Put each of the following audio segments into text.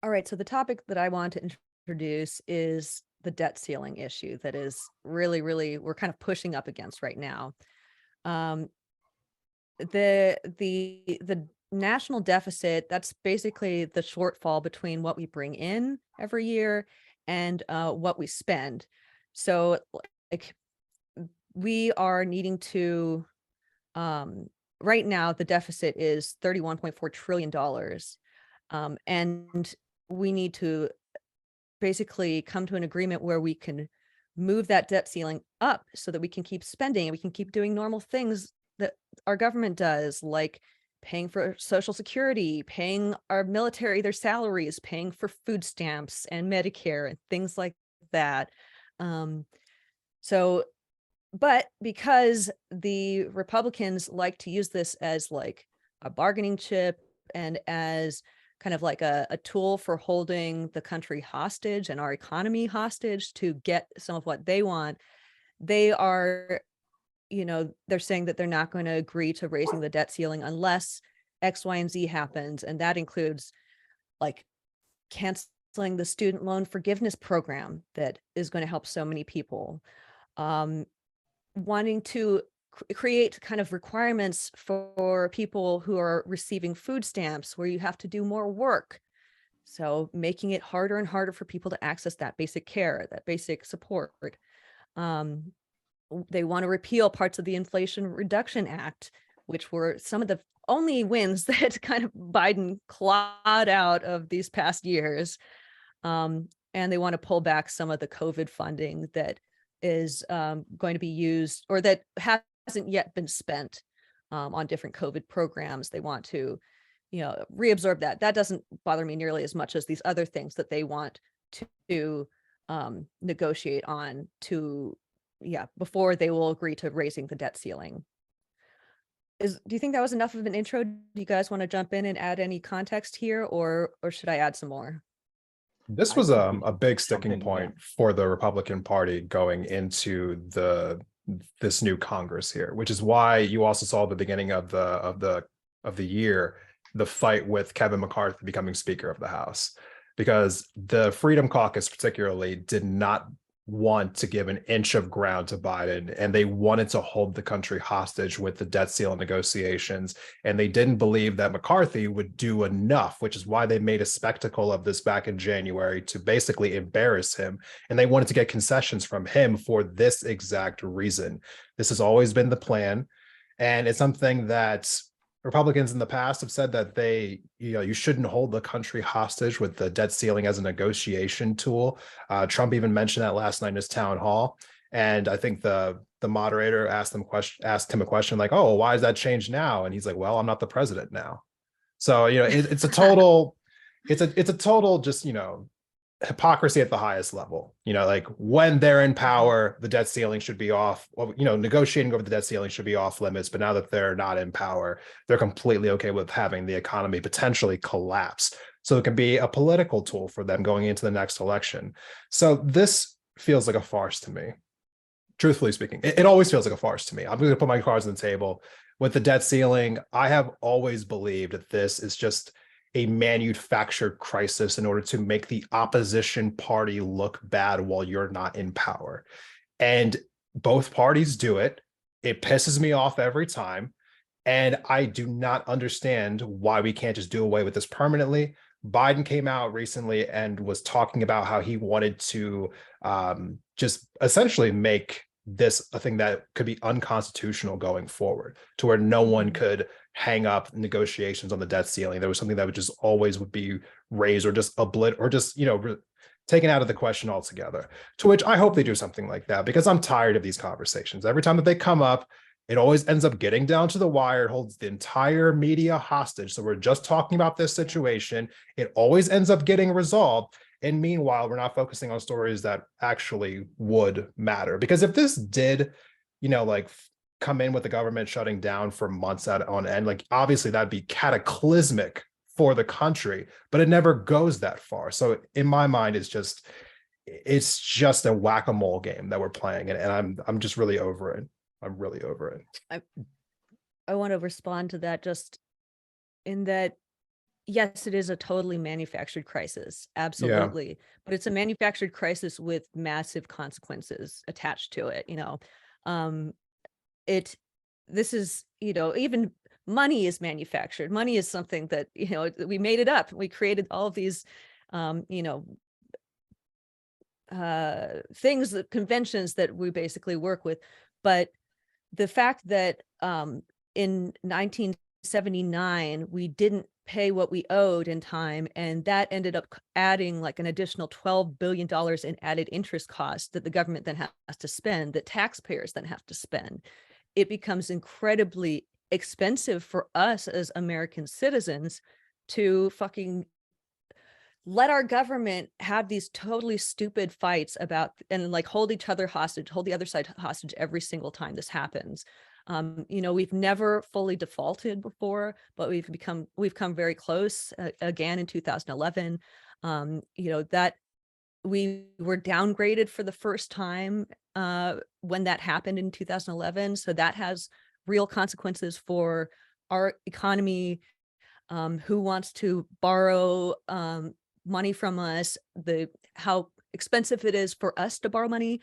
All right, so the topic that I want to introduce is the debt ceiling issue that is really we're kind of pushing up against right now. Um, the national deficit, that's basically the shortfall between what we bring in every year and what we spend. So like we are needing to um right now the deficit is $31.4 trillion. And we need to basically come to an agreement where we can move that debt ceiling up so that we can keep spending and we can keep doing normal things that our government does, like paying for social security, paying our military their salaries, paying for food stamps and Medicare and things like that. Um, so, but because the Republicans like to use this as like a bargaining chip and as kind of like a tool for holding the country hostage and our economy hostage to get some of what they want, they are, they're saying that they're not going to agree to raising the debt ceiling unless X, Y, and Z happens. And that includes like canceling the student loan forgiveness program that is going to help so many people. Um, Wanting to create kind of requirements for people who are receiving food stamps where you have to do more work. So making it harder and harder for people to access that basic care, that basic support. Um, they want to repeal parts of the Inflation Reduction Act, which were some of the only wins that kind of Biden clawed out of these past years. And they want to pull back some of the COVID funding that is going to be used or that hasn't yet been spent on different COVID programs. They want to, reabsorb that. That doesn't bother me nearly as much as these other things that they want to negotiate on to, before they will agree to raising the debt ceiling. Do you think that was enough of an intro? Do you guys want to jump in and add any context here, or should I add some more? This I was think we a can big jump sticking in, yeah. point for the Republican Party going into this new Congress here, which is why you also saw at the beginning of the year the fight with Kevin McCarthy becoming Speaker of the House, because the Freedom Caucus particularly did not want to give an inch of ground to Biden, and they wanted to hold the country hostage with the debt ceiling negotiations. And they didn't believe that McCarthy would do enough, which is why they made a spectacle of this back in January to basically embarrass him. And they wanted to get concessions from him for this exact reason. This has always been the plan. And it's something that Republicans in the past have said that you shouldn't hold the country hostage with the debt ceiling as a negotiation tool. Trump even mentioned that last night in his town hall. And I think the moderator asked him a question like, "Oh, why is that changed now?" And he's like, "Well, I'm not the president now." So, it's a total just, hypocrisy at the highest level. Like when they're in power, the debt ceiling should be off. Well, negotiating over the debt ceiling should be off limits. But now that they're not in power, they're completely okay with having the economy potentially collapse. So it can be a political tool for them going into the next election. So this feels like a farce to me. Truthfully speaking, it always feels like a farce to me. I'm going to put my cards on the table. With the debt ceiling, I have always believed that this is just a manufactured crisis in order to make the opposition party look bad while you're not in power. And both parties do it. It pisses me off every time. And I do not understand why we can't just do away with this permanently. Biden came out recently and was talking about how he wanted to just essentially make this a thing that could be unconstitutional going forward, to where no one could hang up negotiations on the debt ceiling. There was something that would be raised or just taken out of the question altogether. To which I hope they do something like that, because I'm tired of these conversations. Every time that they come up, it always ends up getting down to the wire. It holds the entire media hostage. So we're just talking about this situation. It always ends up getting resolved. And meanwhile, we're not focusing on stories that actually would matter. Because if this did, come in with the government shutting down for months on end, like obviously that'd be cataclysmic for the country, but it never goes that far. So in my mind, it's just a whack-a-mole game that we're playing. And I'm just really over it. I'm really over it. I want to respond to that just in that, yes, it is a totally manufactured crisis, Yeah. absolutely, but it's a manufactured crisis with massive consequences attached to it, you know? Um, it this is, you know, even money is manufactured. Money is something that, you know, we made it up. We created all of these, you know, things, that conventions that we basically work with. But the fact that in 1979 we didn't pay what we owed in time, and that ended up adding like an additional $12 billion in added interest costs that the government then has to spend, that taxpayers then have to spend. It becomes incredibly expensive for us as American citizens to fucking let our government have these totally stupid fights about, and like hold each other hostage, hold the other side hostage every single time this happens. You know, we've never fully defaulted before, but we've come very close again in 2011. You know, that we were downgraded for the first time when that happened in 2011. So that has real consequences for our economy. Who wants to borrow money from us, the how expensive it is for us to borrow money.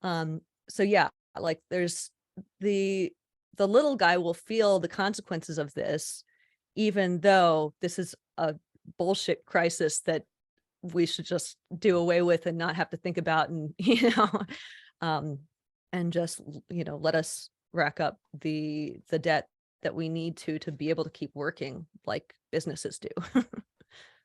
So yeah, like there's the the little guy will feel the consequences of this, even though this is a bullshit crisis that we should just do away with and not have to think about, and um and just you know, let us rack up the debt that we need to be able to keep working like businesses do.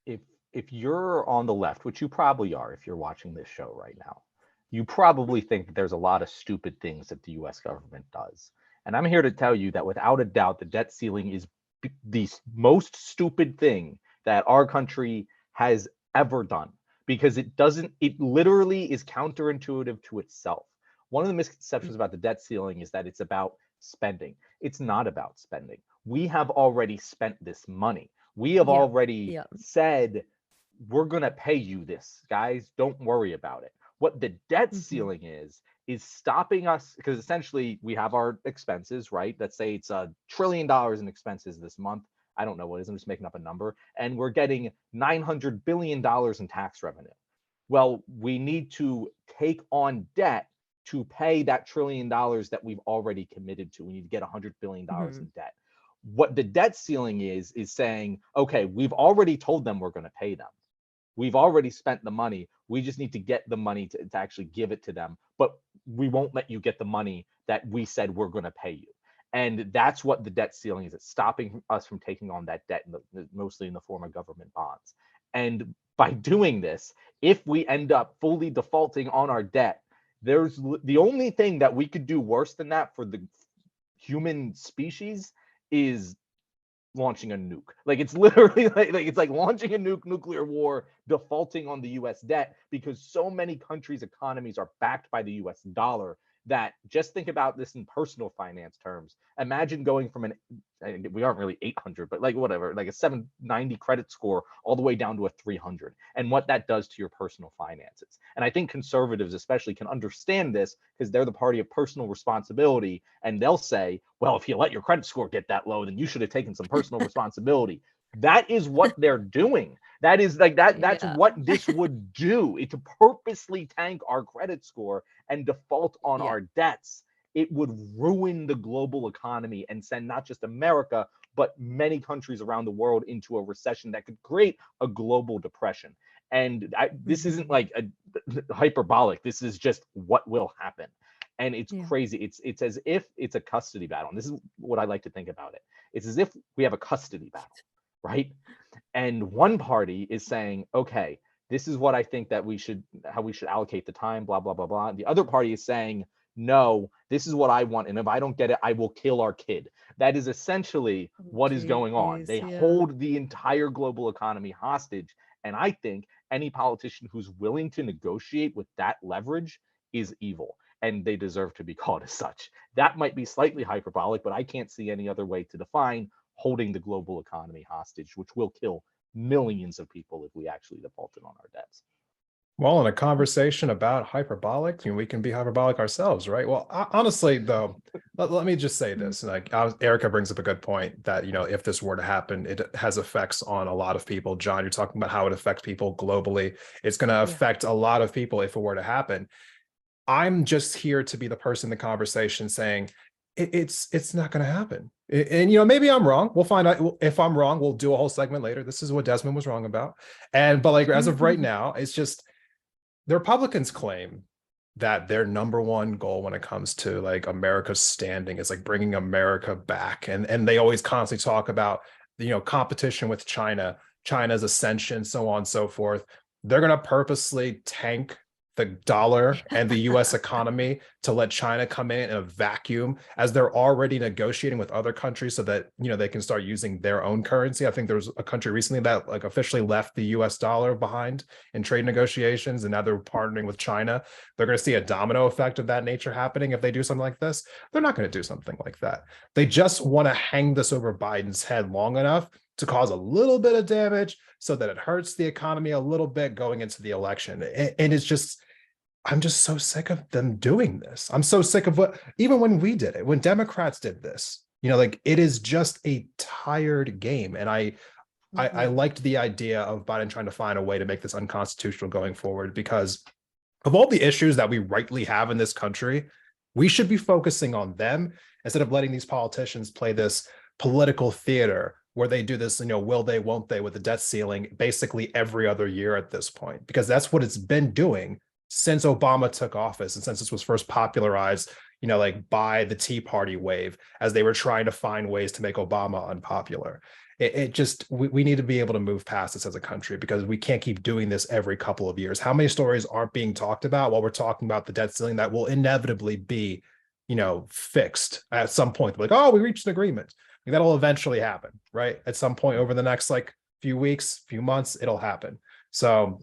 if if you're on the left, which you probably are if you're watching this show right now, you probably think that there's a lot of stupid things that the US government does. And I'm here to tell you that without a doubt, the debt ceiling is the most stupid thing that our country has ever done, because it literally is counterintuitive to itself. One of the misconceptions about the debt ceiling is that it's about spending. It's not about spending. We have already spent this money. We have Yeah. already Yeah. said, we're going to pay you this, guys. Don't worry about it. What the debt Mhm. ceiling is stopping us, because essentially we have our expenses, right? Let's say it's $1 trillion in expenses this month. I don't know what it is. I'm just making up a number. And we're getting $900 billion in tax revenue. Well, we need to take on debt to pay that $1 trillion that we've already committed to. We need to get $100 billion in Mhm. debt. What the debt ceiling is saying, okay, we've already told them we're going to pay them. We've already spent the money. We just need to get the money to actually give it to them. But we won't let you get the money that we said we're going to pay you. And that's what the debt ceiling is. It's stopping us from taking on that debt, mostly in the form of government bonds. And by doing this, if we end up fully defaulting on our debt, there's the only thing that we could do worse than that for the human species is launching a nuke. Like it's literally like it's like launching a nuclear war, defaulting on the US debt, because so many countries' economies are backed by the US dollar that, just think about this in personal finance terms. Imagine going from we aren't really 800, but like whatever, like a 790 credit score all the way down to a 300, and what that does to your personal finances. And I think conservatives especially can understand this, because they're the party of personal responsibility, and they'll say, well, if you let your credit score get that low, then you should have taken some personal responsibility. That is what they're doing. That is like that's Yeah. what this would do. It to purposely tank our credit score and default on Yeah. our debts. It would ruin the global economy and send not just America, but many countries around the world into a recession that could create a global depression. And this isn't Mhm. like a hyperbolic. This is just what will happen. And it's Yeah. crazy. It's as if it's a custody battle. And this is what I like to think about it. It's as if we have a custody battle, right? And one party is saying, okay, this is what I think that how we should allocate the time, blah, blah, blah, blah. The other party is saying, no, this is what I want. And if I don't get it, I will kill our kid. That is essentially Oh, what is going on. jeez. They Yeah. hold the entire global economy hostage. And I think any politician who's willing to negotiate with that leverage is evil. And they deserve to be called as such. That might be slightly hyperbolic, but I can't see any other way to define holding the global economy hostage, which will kill millions of people if we actually defaulted on our debts. Well, in a conversation about hyperbolic, I mean, we can be hyperbolic ourselves, right? Well, honestly, though, let me just say this. Like, Erica brings up a good point that, if this were to happen, it has effects on a lot of people. John, you're talking about how it affects people globally. It's going to Yeah. affect a lot of people if it were to happen. I'm just here to be the person in the conversation saying it's not going to happen. And maybe I'm wrong. We'll find out. If I'm wrong, we'll do a whole segment later. This is what Desmond was wrong about. But like, as of right now, it's just the Republicans claim that their number one goal when it comes to like America's standing is like bringing America back. And they always constantly talk about, competition with China, China's ascension, so on and so forth. They're going to purposely tank the dollar and the US economy to let China come in a vacuum as they're already negotiating with other countries so that, they can start using their own currency. I think there was a country recently that like officially left the US dollar behind in trade negotiations, and now they're partnering with China. They're going to see a domino effect of that nature happening if they do something like this. They're not going to do something like that. They just want to hang this over Biden's head long enough to cause a little bit of damage so that it hurts the economy a little bit going into the election. And it's just, I'm just so sick of them doing this. I'm so sick of even when we did it, when Democrats did this, like it is just a tired game. And I liked the idea of Biden trying to find a way to make this unconstitutional going forward, because of all the issues that we rightly have in this country, we should be focusing on them instead of letting these politicians play this political theater where they do this, will they, won't they, with the debt ceiling basically every other year at this point, because that's what it's been doing since Obama took office and since this was first popularized, like by the Tea Party wave, as they were trying to find ways to make Obama unpopular. We need to be able to move past this as a country, because we can't keep doing this every couple of years. How many stories aren't being talked about while we're talking about the debt ceiling that will inevitably be, fixed at some point? Like, oh, we reached an agreement. Like, that'll eventually happen, right? At some point over the next like few weeks, few months, it'll happen. So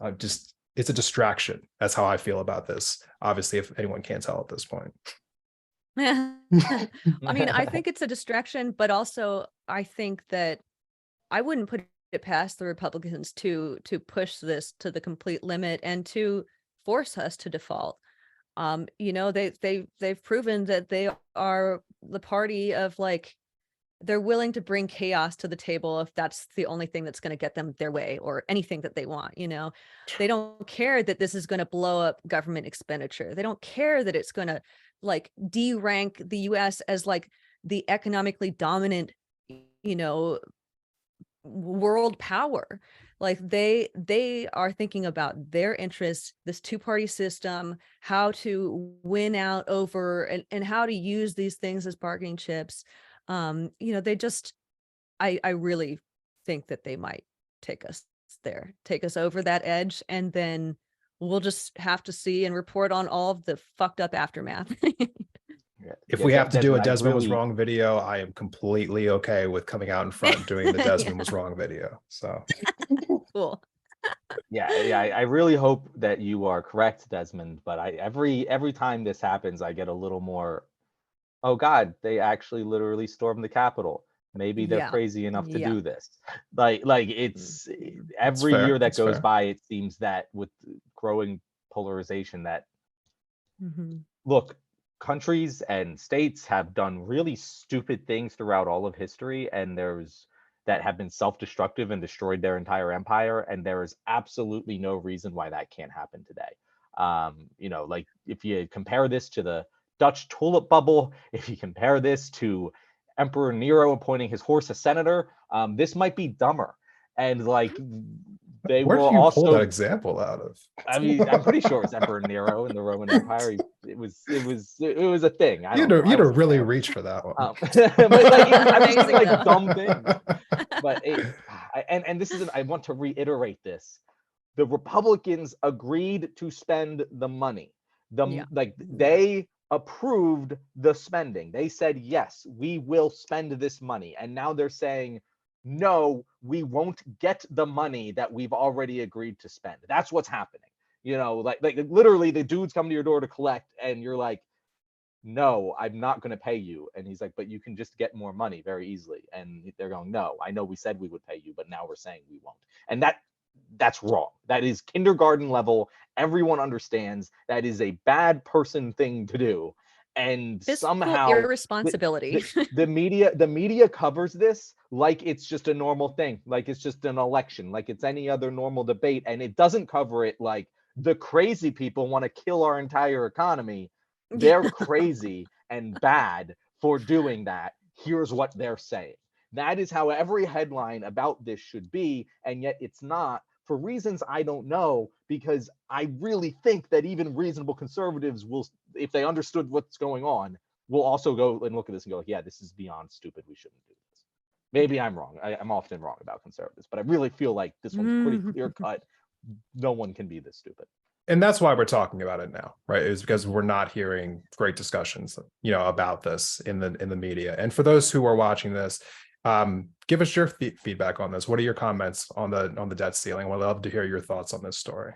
it's a distraction. That's how I feel about this. Obviously, if anyone can't tell at this point. I mean, I think it's a distraction, but also I think that I wouldn't put it past the Republicans to push this to the complete limit and to force us to default. They've proven that they are the party of like, they're willing to bring chaos to the table if that's the only thing that's going to get them their way or anything that they want. They don't care that this is going to blow up government expenditure. They don't care that it's going to like de-rank the US as like the economically dominant, world power. Like they are thinking about their interests, this two-party system, how to win out over and how to use these things as bargaining chips. They just, I really think that they might take us over that edge, and then we'll just have to see and report on all of the fucked up aftermath. If we have to do a Desmond, Desmond was wrong video, I am completely okay with coming out in front doing the Desmond was wrong video. So Cool. I really hope that you are correct, Desmond. But every time this happens, I get a little more, oh God, they actually literally stormed the Capitol. Maybe they're crazy enough to do this. Like it's every year that goes by, it seems that with growing polarization that look, countries and states have done really stupid things throughout all of history, and that have been self-destructive and destroyed their entire empire, and there is absolutely no reason why that can't happen today. Like if you compare this to the Dutch tulip bubble, if you compare this to Emperor Nero appointing his horse a senator, this might be dumber. And like they where were did you also pull that example out of? I mean, I'm pretty sure it's Emperor Nero in the Roman Empire. It was a thing. You'd have really reached for that one. But like, I'm just Amazing, like though. dumb things. But and this is I want to reiterate this. The Republicans agreed to spend the money. They approved the spending. They said, yes, we will spend this money. And now they're saying, no, we won't get the money that we've already agreed to spend. That's what's happening. Like literally the dude's coming to your door to collect, and you're like, no, I'm not going to pay you. And he's like, but you can just get more money very easily. And they're going, no, I know we said we would pay you, but now we're saying we won't. And that that's wrong. That is kindergarten level. Everyone understands that is a bad person thing to do. And Fiscal somehow irresponsibility. the media covers this like it's just a normal thing, like it's just an election, like it's any other normal debate, and it doesn't cover it like the crazy people want to kill our entire economy. They're crazy and bad for doing that. Here's what they're saying. That is how every headline about this should be, and yet it's not, for reasons I don't know, because I really think that even reasonable conservatives will, if they understood what's going on, will also go and look at this and go, yeah, this is beyond stupid. We shouldn't do this. Maybe I'm wrong. I'm often wrong about conservatives, but I really feel like this one's pretty clear cut. No one can be this stupid. And that's why we're talking about it now, right? Is because we're not hearing great discussions, about this in the media. And for those who are watching this, give us your feedback on this. What are your comments on the debt ceiling? We'd love to hear your thoughts on this story.